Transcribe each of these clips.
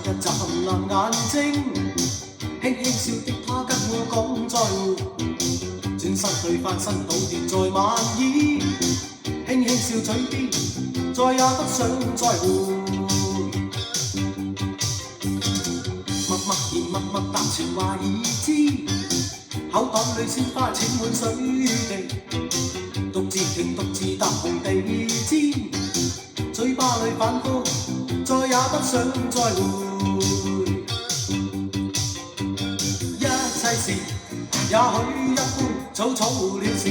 一眨藍眼睛，輕輕笑的他跟我講再會，轉身去翻身倒跌在晚椅，輕輕笑嘴邊，再也不想再會。默默然默默答情話已知，口袋裏鮮花濺滿水地，獨自停獨自踏紅地氈，嘴巴裏反覆，再也不想再會。一切事也許一般草草了事，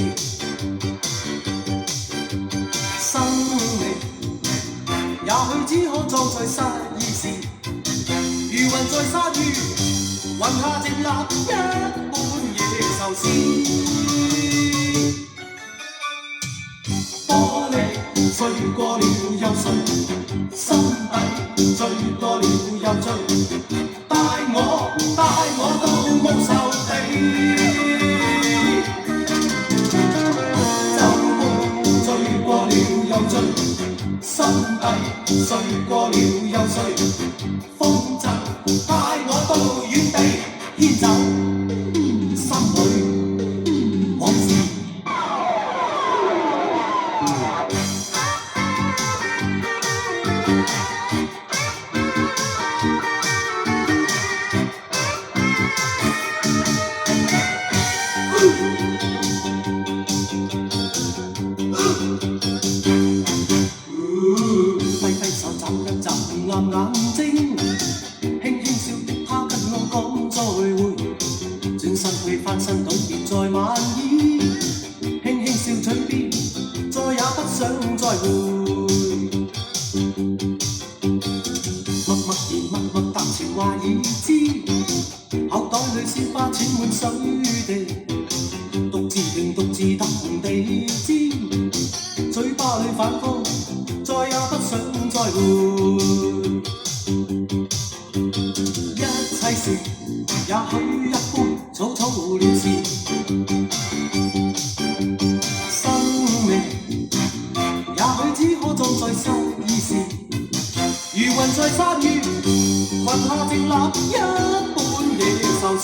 生命也許只可裝載失意時，如雲在沙與雲下靜立一般野獸詩。玻璃碎過了又碎，心底醉過了又醉，帶我到無愁地。週末醉過了又醉，心底碎過了又碎，風箏帶我到遠地，牽走心裏往事。揮手眨一眨藍眼睛，輕輕笑的他跟我講再會，轉身去翻身倒跌在晚椅，輕輕笑嘴邊，再也不想再會。默默然默默答情話已知，口袋裏鮮花濺滿水地，獨自停獨自踏紅地氈，嘴巴裏反覆，再也不想再會。一切事也許一般草草了事，生命也許只可裝載失意時，如雲在沙與雲下靜立一般野獸詩。